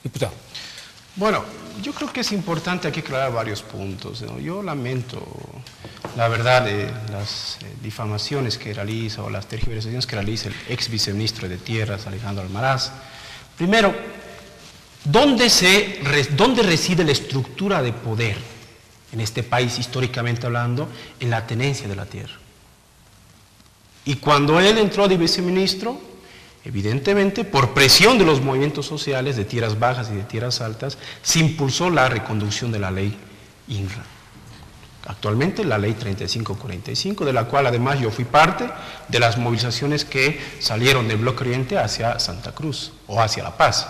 Diputado. Bueno, yo creo que es importante aquí aclarar varios puntos, ¿no? Yo lamento, la verdad, las difamaciones que realiza o las tergiversaciones que realiza el ex viceministro de Tierras, Alejandro Almaraz. Primero, ¿dónde reside la estructura de poder en este país, históricamente hablando? En la tenencia de la tierra. Y cuando él entró de viceministro, evidentemente, por presión de los movimientos sociales de tierras bajas y de tierras altas, se impulsó la reconducción de la ley INRA. Actualmente la ley 3545, de la cual además yo fui parte de las movilizaciones que salieron del Bloque Oriente hacia Santa Cruz o hacia La Paz.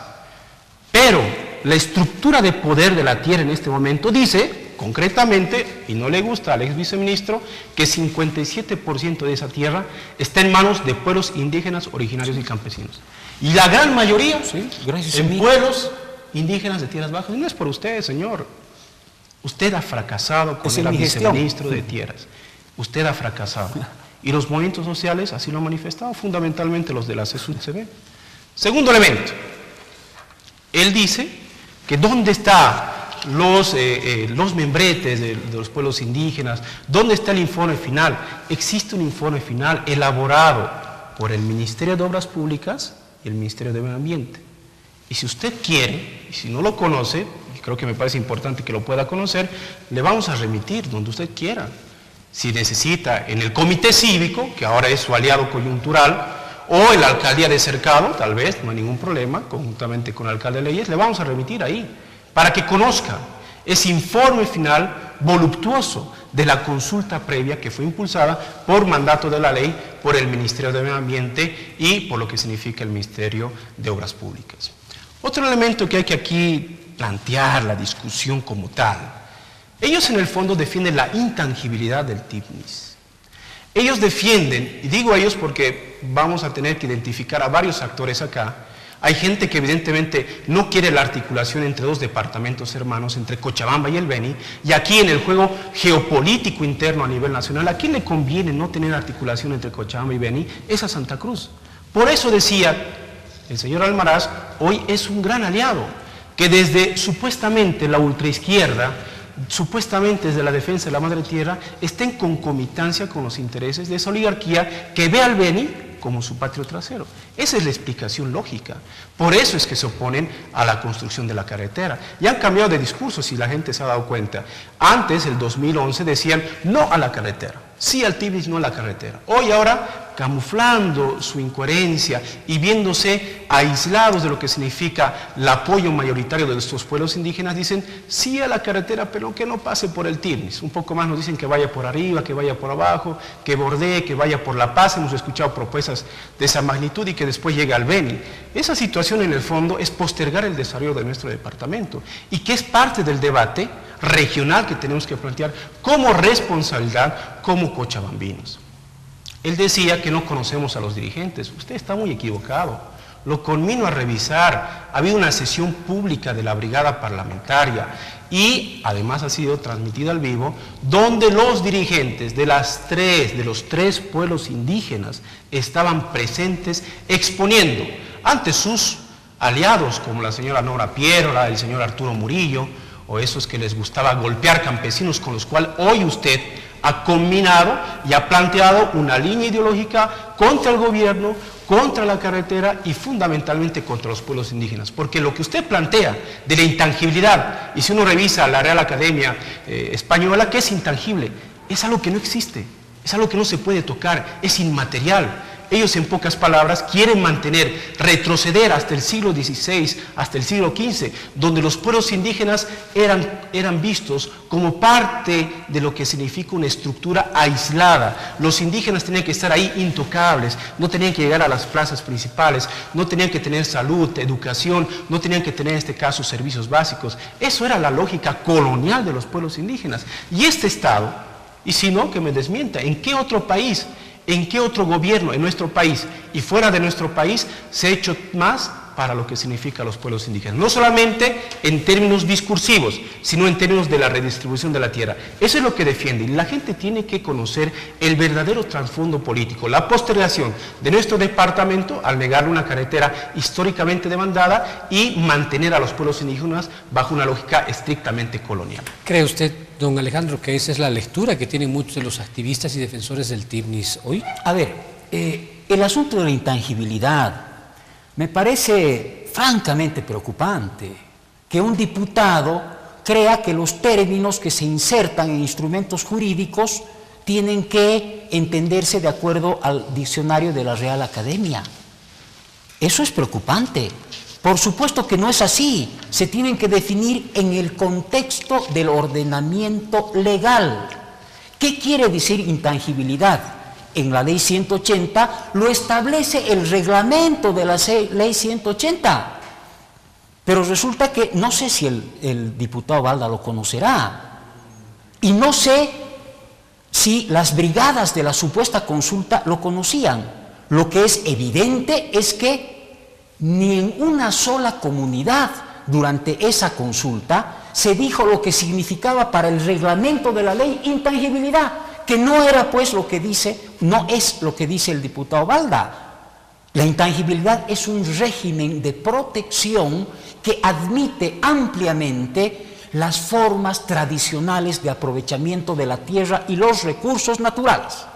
Pero la estructura de poder de la tierra en este momento dice, concretamente, y no le gusta al ex viceministro, que 57% de esa tierra está en manos de pueblos indígenas, originarios y campesinos. Y la gran mayoría en pueblos indígenas de tierras bajas. Y no es por usted, señor. Usted ha fracasado con el viceministro de Tierras. Usted ha fracasado. Y los movimientos sociales así lo han manifestado, fundamentalmente los de la CSUTCB. Segundo elemento. Él dice que dónde están los membretes de los pueblos indígenas, dónde está el informe final. Existe un informe final elaborado por el Ministerio de Obras Públicas y el Ministerio de Medio Ambiente. Y si usted quiere, y si no lo conoce, y creo que me parece importante que lo pueda conocer, le vamos a remitir donde usted quiera. Si necesita en el comité cívico, que ahora es su aliado coyuntural, o en la alcaldía de Cercado, tal vez, no hay ningún problema, conjuntamente con el alcalde de Leyes, le vamos a remitir ahí, para que conozca ese informe final voluptuoso de la consulta previa que fue impulsada por mandato de la ley, por el Ministerio de Medio Ambiente y por lo que significa el Ministerio de Obras Públicas. Otro elemento que hay que aquí plantear la discusión como tal, ellos en el fondo defienden la intangibilidad del TIPNIS. Ellos defienden, y digo ellos porque vamos a tener que identificar a varios actores acá. Hay gente que evidentemente no quiere la articulación entre dos departamentos hermanos, entre Cochabamba y el Beni, y aquí en el juego geopolítico interno a nivel nacional, ¿a quién le conviene no tener articulación entre Cochabamba y Beni? Es a Santa Cruz. Por eso decía el señor Almaraz, hoy es un gran aliado, que desde supuestamente la ultraizquierda, supuestamente desde la defensa de la madre tierra, está en concomitancia con los intereses de esa oligarquía que ve al Beni como su patio trasero. Esa es la explicación lógica. Por eso es que se oponen a la construcción de la carretera. Y han cambiado de discurso, si la gente se ha dado cuenta. Antes, el 2011, decían no a la carretera, sí al TIPNIS, no a la carretera. Hoy, ahora, camuflando su incoherencia y viéndose aislados de lo que significa el apoyo mayoritario de estos pueblos indígenas, dicen sí a la carretera, pero que no pase por el TIPNIS. Un poco más nos dicen que vaya por arriba, que vaya por abajo, que bordee, que vaya por La Paz. Hemos escuchado propuestas de esa magnitud y que después llegue al Beni. Esa situación en el fondo es postergar el desarrollo de nuestro departamento y que es parte del debate regional que tenemos que plantear como responsabilidad, como cochabambinos. Él decía que no conocemos a los dirigentes. Usted está muy equivocado. Lo conmino a revisar. Ha habido una sesión pública de la brigada parlamentaria y además ha sido transmitida al vivo, donde los dirigentes de los tres pueblos indígenas estaban presentes exponiendo ante sus aliados, como la señora Nora Pierola, el señor Arturo Murillo, o esos que les gustaba golpear campesinos, con los cuales hoy usted ha combinado y ha planteado una línea ideológica contra el gobierno, contra la carretera y fundamentalmente contra los pueblos indígenas. Porque lo que usted plantea de la intangibilidad, y si uno revisa la Real Academia Española, que es intangible, es algo que no existe, es algo que no se puede tocar, es inmaterial. Ellos, en pocas palabras, quieren mantener, retroceder hasta el siglo XVI, hasta el siglo XV, donde los pueblos indígenas eran vistos como parte de lo que significa una estructura aislada. Los indígenas tenían que estar ahí intocables, no tenían que llegar a las plazas principales, no tenían que tener salud, educación, no tenían que tener en este caso servicios básicos. Eso era la lógica colonial de los pueblos indígenas. Y este Estado, y si no, que me desmienta, ¿en qué otro país? ¿En qué otro gobierno en nuestro país y fuera de nuestro país se ha hecho más para lo que significa los pueblos indígenas. No solamente en términos discursivos, sino en términos de la redistribución de la tierra. Eso es lo que defiende. Y la gente tiene que conocer el verdadero trasfondo político, la postergación de nuestro departamento al negarle una carretera históricamente demandada y mantener a los pueblos indígenas bajo una lógica estrictamente colonial. ¿Cree usted, don Alejandro, que esa es la lectura que tienen muchos de los activistas y defensores del TIPNIS hoy? A ver, el asunto de la intangibilidad me parece francamente preocupante que un diputado crea que los términos que se insertan en instrumentos jurídicos tienen que entenderse de acuerdo al diccionario de la Real Academia. Eso es preocupante. Por supuesto que no es así. Se tienen que definir en el contexto del ordenamiento legal. ¿Qué quiere decir intangibilidad? En la Ley 180 lo establece el reglamento de la Ley 180. Pero resulta que no sé si el diputado Balda lo conocerá. Y no sé si las brigadas de la supuesta consulta lo conocían. Lo que es evidente es que ni en una sola comunidad durante esa consulta se dijo lo que significaba para el reglamento de la ley intangibilidad, que no era pues lo que dice, no es lo que dice el diputado Balda. La intangibilidad es un régimen de protección que admite ampliamente las formas tradicionales de aprovechamiento de la tierra y los recursos naturales.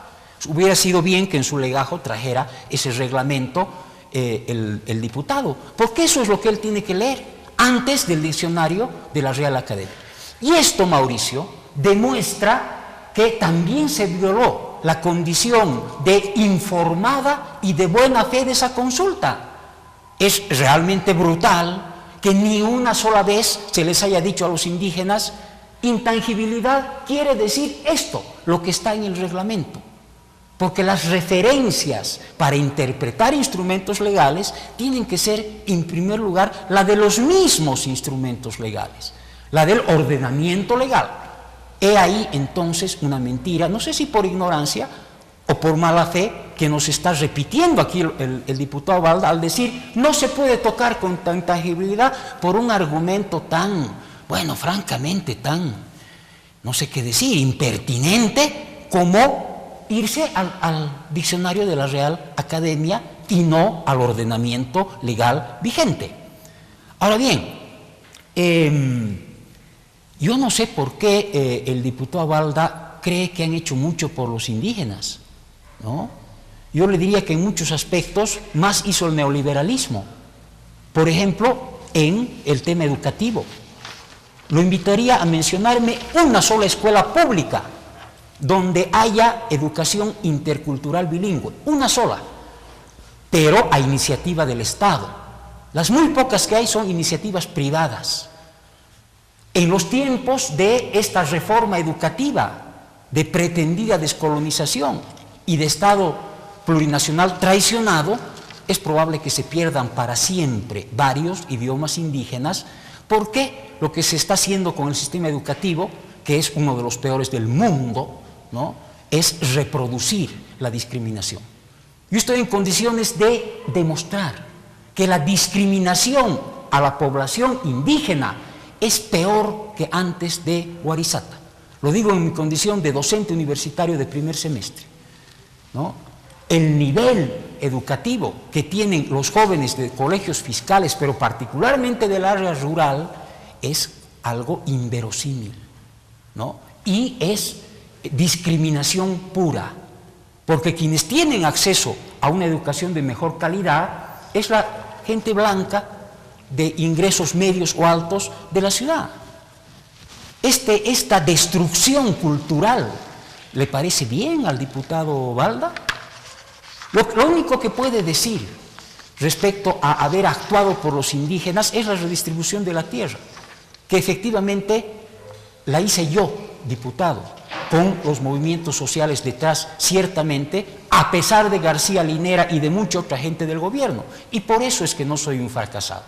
Hubiera sido bien que en su legajo trajera ese reglamento el diputado, porque eso es lo que él tiene que leer antes del diccionario de la Real Academia. Y esto, Mauricio, demuestra que también se violó la condición de informada y de buena fe de esa consulta. Es realmente brutal que ni una sola vez se les haya dicho a los indígenas: intangibilidad quiere decir esto, lo que está en el reglamento. Porque las referencias para interpretar instrumentos legales tienen que ser, en primer lugar, la de los mismos instrumentos legales, la del ordenamiento legal. He ahí entonces una mentira, no sé si por ignorancia o por mala fe, que nos está repitiendo aquí el diputado Balda al decir: no se puede tocar con intangibilidad por un argumento tan, bueno, francamente tan, no sé qué decir, impertinente como irse al diccionario de la Real Academia y no al ordenamiento legal vigente. Ahora bien, yo no sé por qué el diputado Balda cree que han hecho mucho por los indígenas, ¿no? Yo le diría que en muchos aspectos más hizo el neoliberalismo. Por ejemplo, en el tema educativo. Lo invitaría a mencionarme una sola escuela pública donde haya educación intercultural bilingüe, una sola, pero a iniciativa del Estado. Las muy pocas que hay son iniciativas privadas. En los tiempos de esta reforma educativa, de pretendida descolonización y de Estado plurinacional traicionado, es probable que se pierdan para siempre varios idiomas indígenas, porque lo que se está haciendo con el sistema educativo, que es uno de los peores del mundo, ¿no?, es reproducir la discriminación. Yo estoy en condiciones de demostrar que la discriminación a la población indígena es peor que antes de Warisata. Lo digo en mi condición de docente universitario de primer semestre, ¿no? El nivel educativo que tienen los jóvenes de colegios fiscales, pero particularmente del área rural, es algo inverosímil, ¿no? Y es discriminación pura, porque quienes tienen acceso a una educación de mejor calidad es la gente blanca de ingresos medios o altos de la ciudad. Esta destrucción cultural, ¿le parece bien al diputado Balda? Lo único que puede decir respecto a haber actuado por los indígenas es la redistribución de la tierra, que efectivamente la hice yo, diputado, con los movimientos sociales detrás, ciertamente, a pesar de García Linera y de mucha otra gente del gobierno. Y por eso es que no soy un fracasado.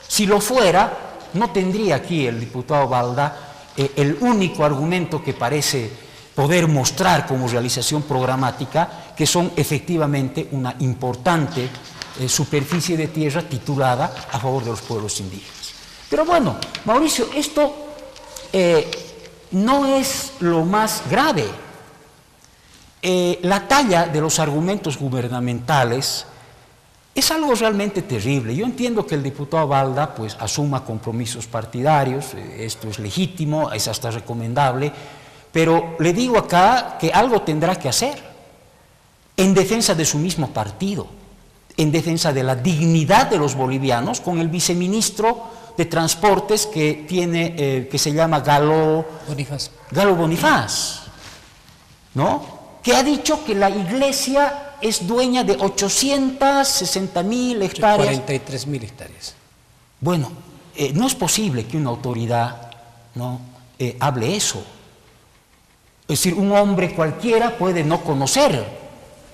Si lo fuera, no tendría aquí el diputado Balda el único argumento que parece poder mostrar como realización programática, que son efectivamente una importante superficie de tierra titulada a favor de los pueblos indígenas. Pero bueno, Mauricio, esto no es lo más grave. La talla de los argumentos gubernamentales es algo realmente terrible. Yo entiendo que el diputado Balda pues asuma compromisos partidarios, esto es legítimo, es hasta recomendable, pero le digo acá que algo tendrá que hacer en defensa de su mismo partido, en defensa de la dignidad de los bolivianos, con el viceministro de Transportes que tiene, que se llama Galo Bonifaz, ¿no? Que ha dicho que la iglesia es dueña de 860.000 hectáreas. 43.000 hectáreas. Bueno, no es posible que una autoridad no hable eso. Es decir, un hombre cualquiera puede no conocer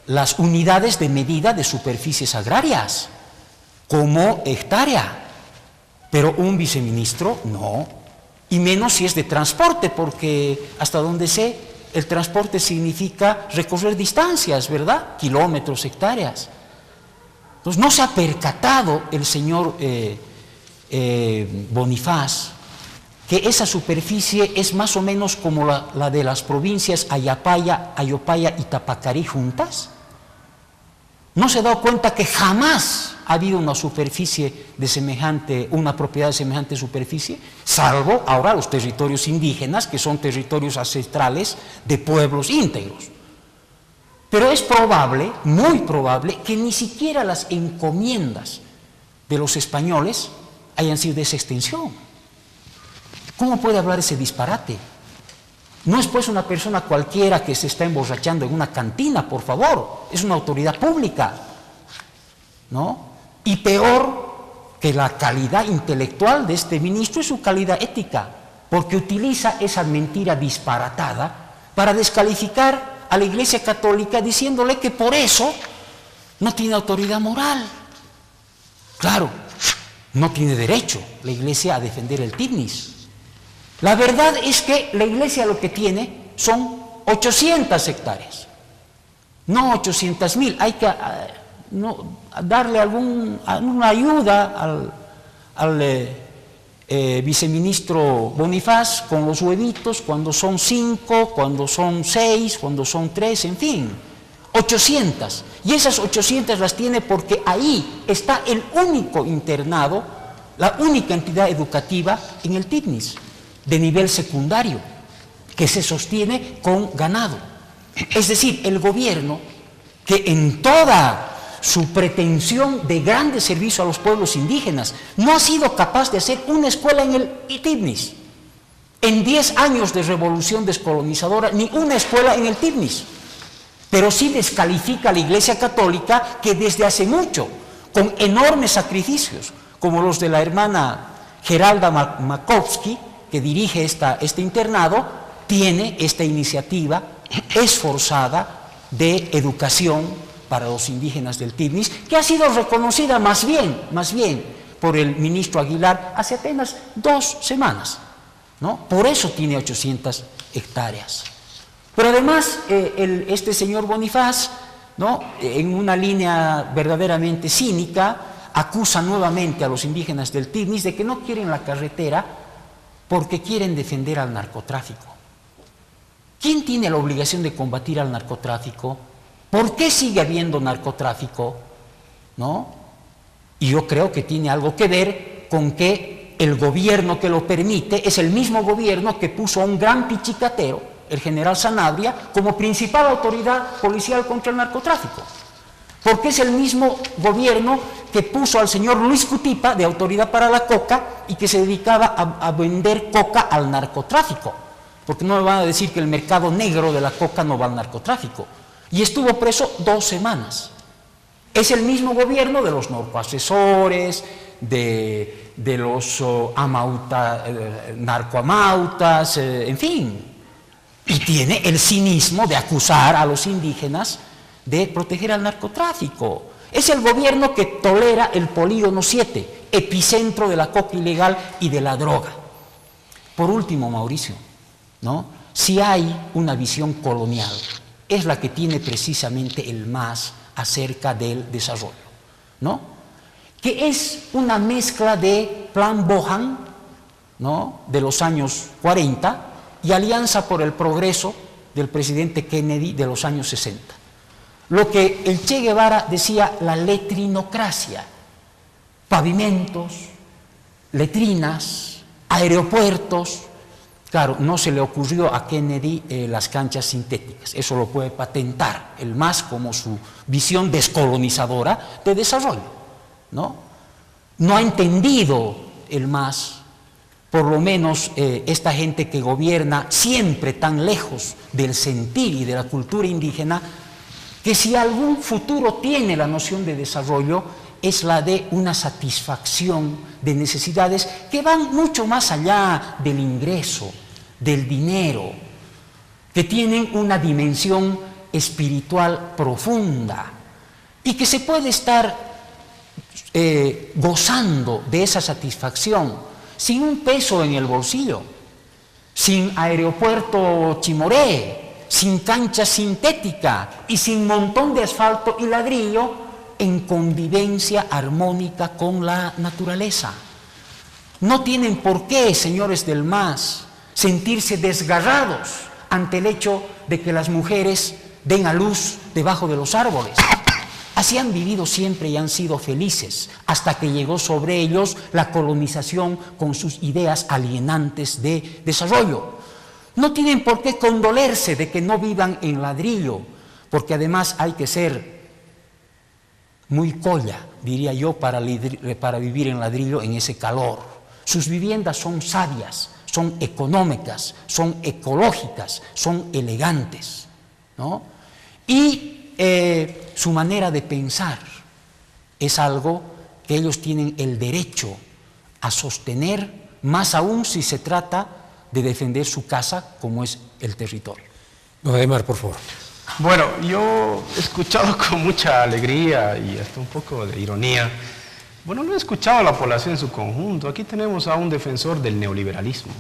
las unidades de medida de superficies agrarias como hectárea, pero un viceministro no, y menos si es de transporte, porque hasta donde sé, el transporte significa recorrer distancias, ¿verdad? Kilómetros, hectáreas. Entonces no se ha percatado el señor Bonifaz que esa superficie es más o menos como la de las provincias Ayopaya y Tapacarí juntas. ¿No se ha dado cuenta que jamás ha habido una superficie de semejante, una propiedad de semejante superficie? Salvo ahora los territorios indígenas, que son territorios ancestrales de pueblos íntegros. Pero es probable, muy probable, que ni siquiera las encomiendas de los españoles hayan sido de esa extensión. ¿Cómo puede hablar ese disparate? No es pues una persona cualquiera que se está emborrachando en una cantina, por favor, es una autoridad pública, ¿no? Y peor que la calidad intelectual de este ministro es su calidad ética, porque utiliza esa mentira disparatada para descalificar a la Iglesia Católica diciéndole que por eso no tiene autoridad moral. Claro, no tiene derecho la Iglesia a defender el TIBNIS. La verdad es que la iglesia lo que tiene son 800 hectáreas, no 800.000. Hay que darle alguna ayuda al viceministro Bonifaz con los huevitos, cuando son 5, cuando son 6, cuando son 3, en fin, 800. Y esas 800 las tiene porque ahí está el único internado, la única entidad educativa en el TIBNIS de nivel secundario, que se sostiene con ganado. Es decir, el gobierno, que en toda su pretensión de grande servicio a los pueblos indígenas, no ha sido capaz de hacer una escuela en el TIBNIS. En 10 años de revolución descolonizadora, ni una escuela en el TIBNIS. Pero sí descalifica a la Iglesia Católica, que desde hace mucho, con enormes sacrificios, como los de la hermana Geralda Makovsky, que dirige este internado, tiene esta iniciativa esforzada de educación para los indígenas del TIBNIS, que ha sido reconocida más bien por el ministro Aguilar hace apenas 2 semanas, ¿no? Por eso tiene 800 hectáreas. Pero además, este señor Bonifaz, ¿no?, en una línea verdaderamente cínica, acusa nuevamente a los indígenas del TIBNIS de que no quieren la carretera porque quieren defender al narcotráfico. ¿Quién tiene la obligación de combatir al narcotráfico? ¿Por qué sigue habiendo narcotráfico? ¿No? Y yo creo que tiene algo que ver con que el gobierno que lo permite es el mismo gobierno que puso a un gran pichicatero, el general Sanabria, como principal autoridad policial contra el narcotráfico. Porque es el mismo gobierno que puso al señor Luis Cutipa de autoridad para la coca y que se dedicaba a vender coca al narcotráfico. Porque no me van a decir que el mercado negro de la coca no va al narcotráfico. Y estuvo preso 2 semanas. Es el mismo gobierno de los narcoasesores, de los narcoamautas, en fin. Y tiene el cinismo de acusar a los indígenas de proteger al narcotráfico. Es el gobierno que tolera el polígono 7, epicentro de la coca ilegal y de la droga. Por último, Mauricio, ¿no?, si hay una visión colonial, es la que tiene precisamente el MAS acerca del desarrollo. ¿no? Que es una mezcla de Plan Bohan, ¿no?, de los años 40 y Alianza por el Progreso del presidente Kennedy de los años 60. Lo que el Che Guevara decía la letrinocracia, pavimentos, letrinas, aeropuertos. Claro, no se le ocurrió a Kennedy las canchas sintéticas, eso lo puede patentar el MAS como su visión descolonizadora de desarrollo, ¿no? No ha entendido el MAS, por lo menos esta gente que gobierna siempre tan lejos del sentir y de la cultura indígena, que si algún futuro tiene la noción de desarrollo es la de una satisfacción de necesidades que van mucho más allá del ingreso, del dinero, que tienen una dimensión espiritual profunda y que se puede estar gozando de esa satisfacción sin un peso en el bolsillo, sin aeropuerto Chimoré, sin cancha sintética y sin montón de asfalto y ladrillo, en convivencia armónica con la naturaleza. No tienen por qué, señores del MAS, sentirse desgarrados ante el hecho de que las mujeres den a luz debajo de los árboles. Así han vivido siempre y han sido felices, hasta que llegó sobre ellos la colonización con sus ideas alienantes de desarrollo. No tienen por qué condolerse de que no vivan en ladrillo, porque además hay que ser muy colla, diría yo, para vivir en ladrillo en ese calor. Sus viviendas son sabias, son económicas, son ecológicas, son elegantes, ¿no? Y su manera de pensar es algo que ellos tienen el derecho a sostener, más aún si se trata de defender su casa como es el territorio. Don Adhemar, por favor. Bueno, yo he escuchado con mucha alegría y hasta un poco de ironía. Bueno, no he escuchado a la población en su conjunto. Aquí tenemos a un defensor del neoliberalismo,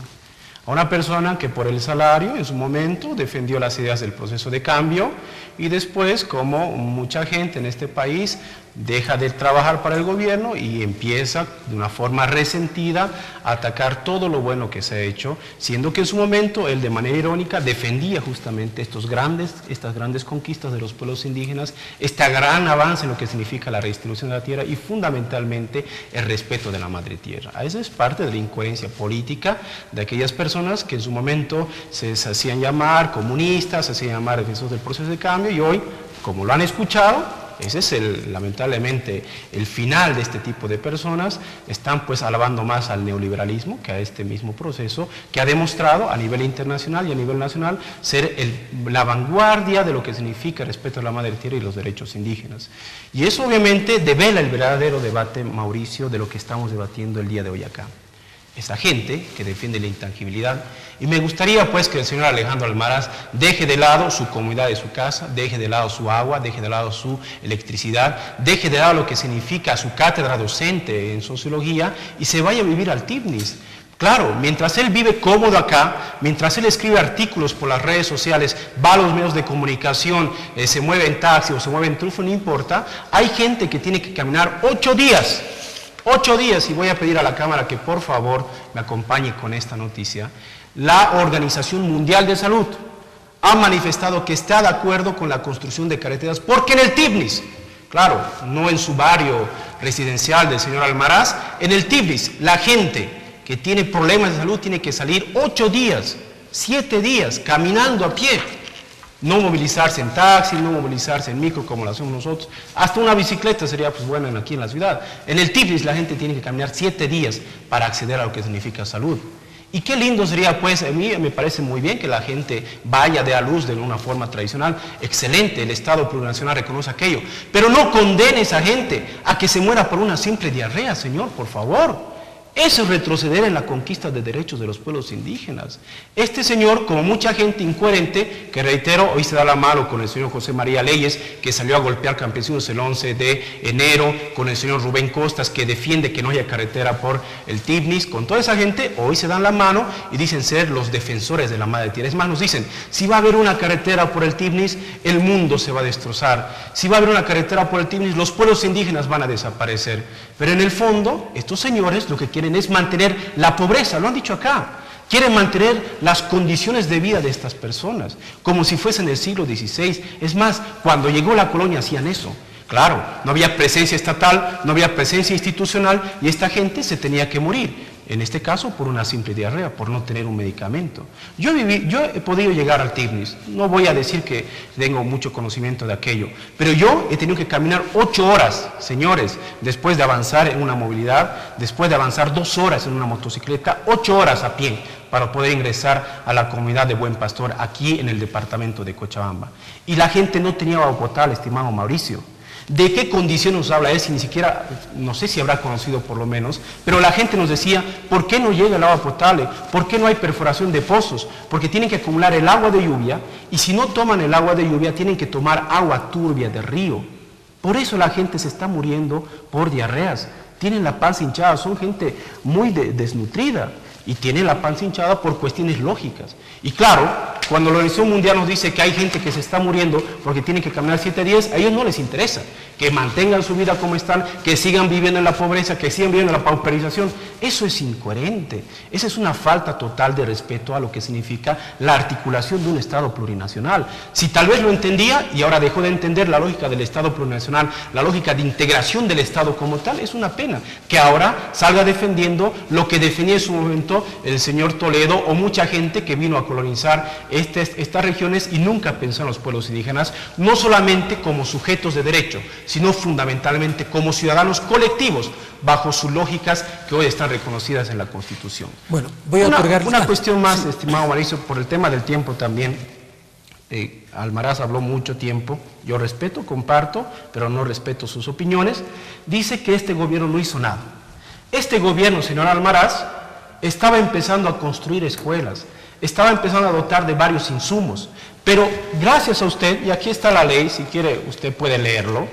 a una persona que por el salario en su momento defendió las ideas del proceso de cambio y después, como mucha gente en este país, deja de trabajar para el gobierno y empieza de una forma resentida a atacar todo lo bueno que se ha hecho, siendo que en su momento él de manera irónica defendía justamente estas grandes conquistas de los pueblos indígenas, este gran avance en lo que significa la redistribución de la tierra y fundamentalmente el respeto de la madre tierra. Esa es parte de la incoherencia política de aquellas personas que en su momento se hacían llamar comunistas, se hacían llamar defensores del proceso de cambio y hoy, como lo han escuchado, ese es lamentablemente el final de este tipo de personas, están pues alabando más al neoliberalismo que a este mismo proceso que ha demostrado a nivel internacional y a nivel nacional ser la vanguardia de lo que significa el respeto a la madre tierra y los derechos indígenas. Y eso obviamente devela el verdadero debate, Mauricio, de lo que estamos debatiendo el día de hoy acá. Esa gente que defiende la intangibilidad. Y me gustaría pues que el señor Alejandro Almaraz deje de lado su comodidad de su casa, deje de lado su agua, deje de lado su electricidad, deje de lado lo que significa su cátedra docente en sociología y se vaya a vivir al TIPNIS. Claro, mientras él vive cómodo acá, mientras él escribe artículos por las redes sociales, va a los medios de comunicación, se mueve en taxi o se mueve en trufo, no importa, hay gente que tiene que caminar 8 días, y voy a pedir a la Cámara que por favor me acompañe con esta noticia. La Organización Mundial de Salud ha manifestado que está de acuerdo con la construcción de carreteras, porque en el TIPNIS, claro, no en su barrio residencial del señor Almaraz, en el TIPNIS la gente que tiene problemas de salud tiene que salir 8 días, 7 días caminando a pie. No movilizarse en taxi, no movilizarse en micro como lo hacemos nosotros. Hasta una bicicleta sería pues buena aquí en la ciudad. En el TIPNIS la gente tiene que caminar 7 días para acceder a lo que significa salud. Y qué lindo sería pues, a mí me parece muy bien que la gente vaya de a luz de una forma tradicional. Excelente, el Estado plurinacional reconoce aquello. Pero no condene a esa gente a que se muera por una simple diarrea, señor, por favor. Eso es retroceder en la conquista de derechos de los pueblos indígenas. Este señor, como mucha gente incoherente, que reitero, hoy se da la mano con el señor José María Leyes, que salió a golpear campesinos el 11 de enero, con el señor Rubén Costas, que defiende que no haya carretera por el Tibnis, con toda esa gente, hoy se dan la mano y dicen ser los defensores de la madre tierra. Es más, nos dicen, si va a haber una carretera por el Tibnis, el mundo se va a destrozar. Si va a haber una carretera por el Tibnis, los pueblos indígenas van a desaparecer. Pero en el fondo, estos señores lo que quieren es mantener la pobreza, lo han dicho acá. Quieren mantener las condiciones de vida de estas personas, como si fuesen del siglo XVI. Es más, cuando llegó la colonia hacían eso. Claro, no había presencia estatal, no había presencia institucional y esta gente se tenía que morir. En este caso, por una simple diarrea, por no tener un medicamento. Yo he podido llegar al Tibnis, no voy a decir que tengo mucho conocimiento de aquello, pero yo he tenido que caminar 8 horas, señores, después de avanzar en una movilidad, después de avanzar 2 horas en una motocicleta, 8 horas a pie, para poder ingresar a la comunidad de Buen Pastor, aquí en el departamento de Cochabamba. Y la gente no tenía agua potable, estimado Mauricio. ¿De qué condición nos habla él? Si ni siquiera, no sé si habrá conocido por lo menos, pero la gente nos decía, ¿por qué no llega el agua potable? ¿Por qué no hay perforación de pozos? Porque tienen que acumular el agua de lluvia y si no toman el agua de lluvia tienen que tomar agua turbia de río. Por eso la gente se está muriendo por diarreas. Tienen la panza hinchada, son gente muy desnutrida y tienen la panza hinchada por cuestiones lógicas. Y claro, cuando la Organización Mundial nos dice que hay gente que se está muriendo porque tienen que caminar 7 días, a ellos no les interesa que mantengan su vida como están, que sigan viviendo en la pobreza, que sigan viviendo en la pauperización. Eso es incoherente. Esa es una falta total de respeto a lo que significa la articulación de un Estado plurinacional. Si tal vez lo entendía y ahora dejó de entender la lógica del Estado plurinacional, la lógica de integración del Estado como tal, es una pena que ahora salga defendiendo lo que defendía en su momento el señor Toledo o mucha gente que vino a colonizar estas regiones y nunca pensó en los pueblos indígenas, no solamente como sujetos de derecho, sino fundamentalmente como ciudadanos colectivos, bajo sus lógicas que hoy están reconocidas en la Constitución. Bueno, voy a otorgar... Una cuestión más, estimado Mauricio, por el tema del tiempo también. Almaraz habló mucho tiempo, yo respeto, comparto, pero no respeto sus opiniones. Dice que este gobierno no hizo nada. Este gobierno, señor Almaraz, estaba empezando a construir escuelas, estaba empezando a dotar de varios insumos, pero gracias a usted, y aquí está la ley, si quiere usted puede leerlo,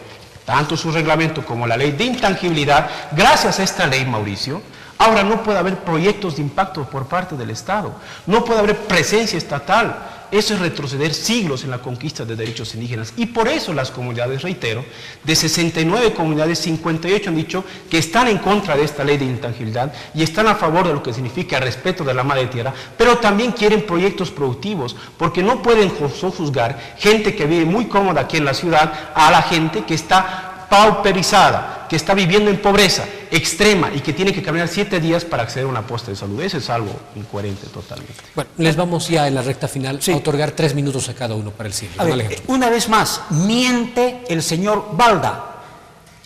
tanto su reglamento como la ley de intangibilidad, gracias a esta ley, Mauricio, ahora no puede haber proyectos de impacto por parte del Estado, no puede haber presencia estatal. Eso es retroceder siglos en la conquista de derechos indígenas. Y por eso las comunidades, reitero, de 69 comunidades, 58 han dicho que están en contra de esta ley de intangibilidad y están a favor de lo que significa el respeto de la madre tierra, pero también quieren proyectos productivos, porque no pueden juzgar gente que vive muy cómoda aquí en la ciudad a la gente que está pauperizada, que está viviendo en pobreza extrema y que tiene que caminar 7 días para acceder a una posta de salud. Eso es algo incoherente totalmente. Bueno, les vamos ya en la recta final a otorgar 3 minutos a cada uno para el cierre. Una vez más, miente el señor Balda.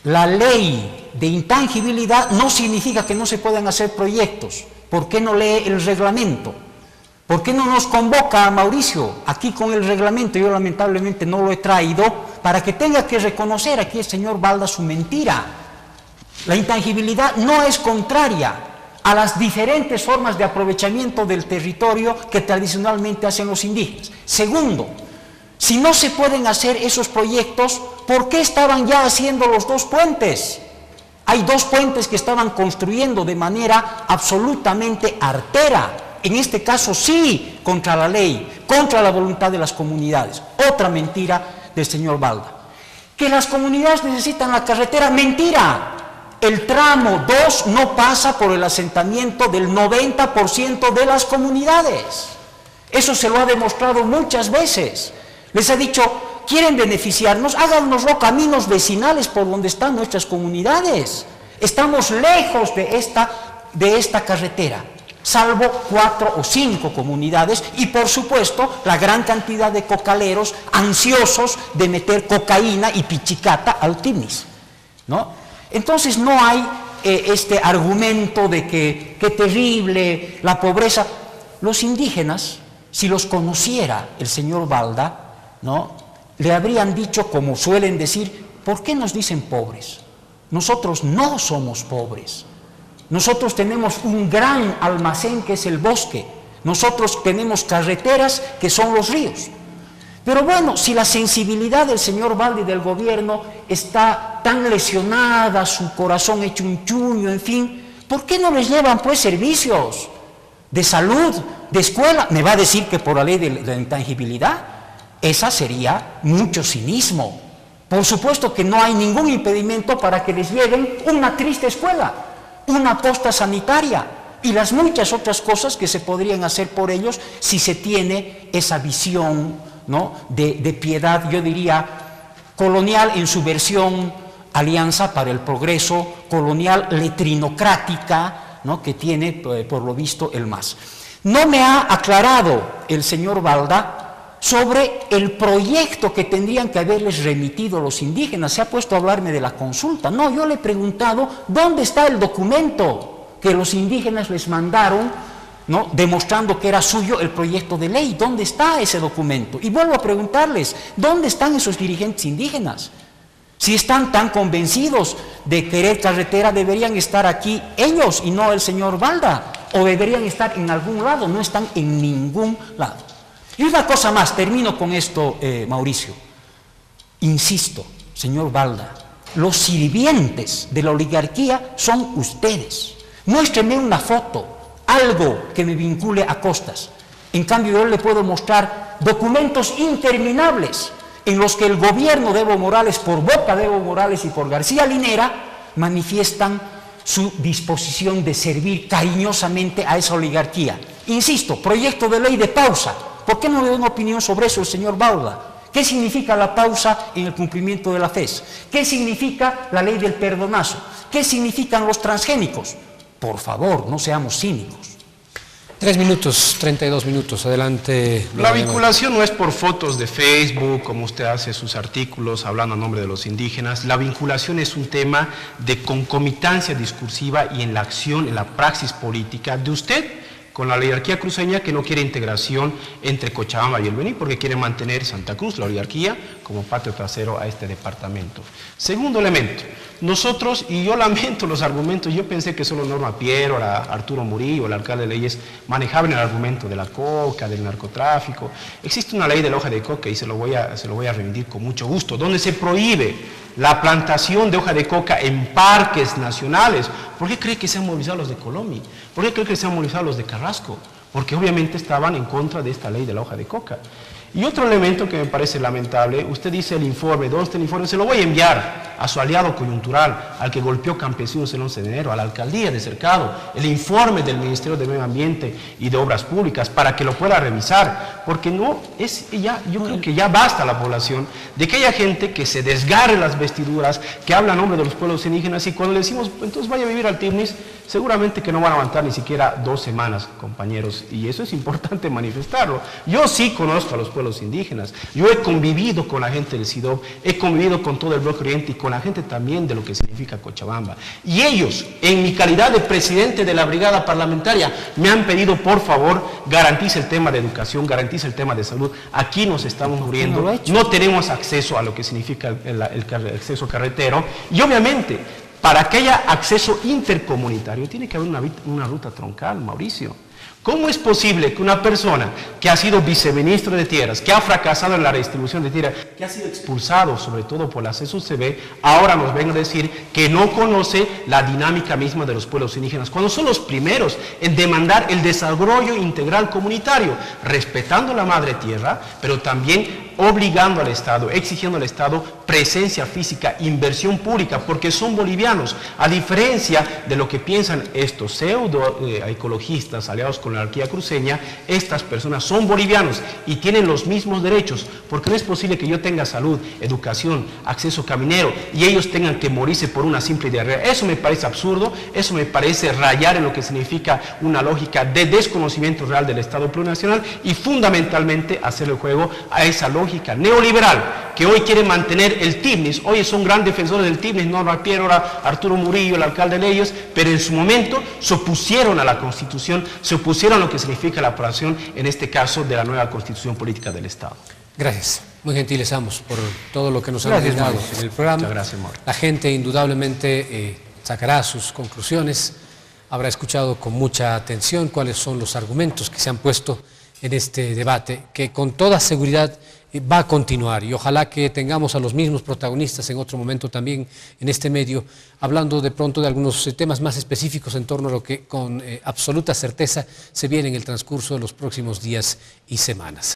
La ley de intangibilidad no significa que no se puedan hacer proyectos. ¿Por qué no lee el reglamento? ¿Por qué no nos convoca a Mauricio aquí con el reglamento? Yo lamentablemente no lo he traído para que tenga que reconocer aquí el señor Balda su mentira. La intangibilidad no es contraria a las diferentes formas de aprovechamiento del territorio que tradicionalmente hacen los indígenas. Segundo, si no se pueden hacer esos proyectos, ¿por qué estaban ya haciendo los 2 puentes? Hay 2 puentes que estaban construyendo de manera absolutamente artera. En este caso sí, contra la ley, contra la voluntad de las comunidades. Otra mentira del señor Balda. Que las comunidades necesitan la carretera, mentira. El tramo 2 no pasa por el asentamiento del 90% de las comunidades. Eso se lo ha demostrado muchas veces. Les ha dicho, quieren beneficiarnos, háganoslo caminos vecinales por donde están nuestras comunidades. Estamos lejos de esta carretera, salvo 4 o 5 comunidades y por supuesto la gran cantidad de cocaleros ansiosos de meter cocaína y pichicata al Tibnis, ¿no? Entonces no hay este argumento de que qué terrible la pobreza. Los indígenas, si los conociera el señor Balda, ¿no?, le habrían dicho, como suelen decir, ¿por qué nos dicen pobres? Nosotros no somos pobres. Nosotros tenemos un gran almacén que es el bosque. Nosotros tenemos carreteras que son los ríos. Pero bueno, si la sensibilidad del señor Balda y del gobierno está tan lesionada, su corazón hecho un chuño, en fin, ¿por qué no les llevan pues servicios de salud, de escuela? Me va a decir que por la ley de la intangibilidad. Esa sería mucho cinismo. Por supuesto que no hay ningún impedimento para que les lleven una triste escuela, una posta sanitaria y las muchas otras cosas que se podrían hacer por ellos si se tiene esa visión, ¿no?, de piedad, yo diría, colonial en su versión Alianza para el Progreso, colonial letrinocrática, ¿no?, que tiene, por lo visto, el MAS. No me ha aclarado el señor Balda sobre el proyecto que tendrían que haberles remitido los indígenas. Se ha puesto a hablarme de la consulta. No, yo le he preguntado dónde está el documento que los indígenas les mandaron, ¿no?, demostrando que era suyo el proyecto de ley. ¿Dónde está ese documento? Y vuelvo a preguntarles, ¿dónde están esos dirigentes indígenas? Si están tan convencidos de querer carretera, deberían estar aquí ellos y no el señor Balda, o deberían estar en algún lado. No están en ningún lado. Y una cosa más, termino con esto, Mauricio. Insisto, señor Balda, los sirvientes de la oligarquía son ustedes. Muéstreme una foto, algo que me vincule a Costas. En cambio, yo le puedo mostrar documentos interminables en los que el gobierno de Evo Morales, por boca de Evo Morales y por García Linera, manifiestan su disposición de servir cariñosamente a esa oligarquía. Insisto, proyecto de ley de pausa. ¿Por qué no le da una opinión sobre eso el señor Balda? ¿Qué significa la pausa en el cumplimiento de la FES? ¿Qué significa la ley del perdonazo? ¿Qué significan los transgénicos? Por favor, no seamos cínicos. 3 minutos, 32 minutos, adelante. La vinculación no es por fotos de Facebook, como usted hace sus artículos hablando a nombre de los indígenas. La vinculación es un tema de concomitancia discursiva y en la acción, en la praxis política de usted con la oligarquía cruceña, que no quiere integración entre Cochabamba y el Beni, porque quiere mantener Santa Cruz, la oligarquía, como patio trasero a este departamento. Segundo elemento, nosotros, y yo lamento los argumentos, yo pensé que solo Norma Piero, Arturo Murillo, el alcalde de Leyes, manejaban el argumento de la coca, del narcotráfico. Existe una ley de la hoja de coca, y se lo voy a remitir con mucho gusto, donde se prohíbe la plantación de hoja de coca en parques nacionales. ¿Por qué cree que se han movilizado los de Colombia? ¿Por qué cree que se han movilizado los de Carrasco? Porque obviamente estaban en contra de esta ley de la hoja de coca. Y otro elemento que me parece lamentable, usted dice el informe, ¿dónde está el informe? Se lo voy a enviar a su aliado coyuntural, al que golpeó campesinos el 11 de enero, a la alcaldía de Cercado, el informe del Ministerio de Medio Ambiente y de Obras Públicas, para que lo pueda revisar, porque no es ya, yo creo que ya basta la población de que haya gente que se desgarre las vestiduras, que habla a nombre de los pueblos indígenas, y cuando le decimos, entonces vaya a vivir al Tignis, seguramente que no van a aguantar ni siquiera 2 semanas, compañeros, y eso es importante manifestarlo. Yo sí conozco a los pueblos indígenas, yo he convivido con la gente del SIDOB, he convivido con todo el Bloque Oriente y con la gente también de lo que significa Cochabamba. Y ellos, en mi calidad de presidente de la brigada parlamentaria, me han pedido, por favor, garantice el tema de educación, garantice el tema de salud. Aquí nos estamos muriendo, no tenemos acceso a lo que significa el acceso carretero, y obviamente, para que haya acceso intercomunitario, tiene que haber una ruta troncal, Mauricio. ¿Cómo es posible que una persona que ha sido viceministro de tierras, que ha fracasado en la redistribución de tierras, que ha sido expulsado sobre todo por la CSUCB, ahora nos venga a decir que no conoce la dinámica misma de los pueblos indígenas, cuando son los primeros en demandar el desarrollo integral comunitario, respetando la madre tierra, pero también obligando al Estado, exigiendo al Estado presencia física, inversión pública, porque son bolivianos, a diferencia de lo que piensan estos pseudo ecologistas aliados con la anarquía cruceña. Estas personas son bolivianos y tienen los mismos derechos, porque no es posible que yo tenga salud, educación, acceso caminero y ellos tengan que morirse por una simple diarrea. Eso me parece absurdo, eso me parece rayar en lo que significa una lógica de desconocimiento real del Estado plurinacional y fundamentalmente hacerle juego a esa lógica neoliberal que hoy quiere mantener el Tignis. Hoy son gran defensores del Tignis, Norma Piero, Arturo Murillo, el alcalde de Leyes, pero en su momento se opusieron a la Constitución, se opusieron a lo que significa la aprobación, en este caso, de la nueva Constitución Política del Estado. Gracias. Muy gentiles ambos por todo lo que nos han brindado en el programa. Muchas gracias, Mauro. La gente indudablemente sacará sus conclusiones habrá escuchado con mucha atención cuáles son los argumentos que se han puesto en este debate, que con toda seguridad va a continuar, y ojalá que tengamos a los mismos protagonistas en otro momento también en este medio, hablando de pronto de algunos temas más específicos en torno a lo que con absoluta certeza se viene en el transcurso de los próximos días y semanas.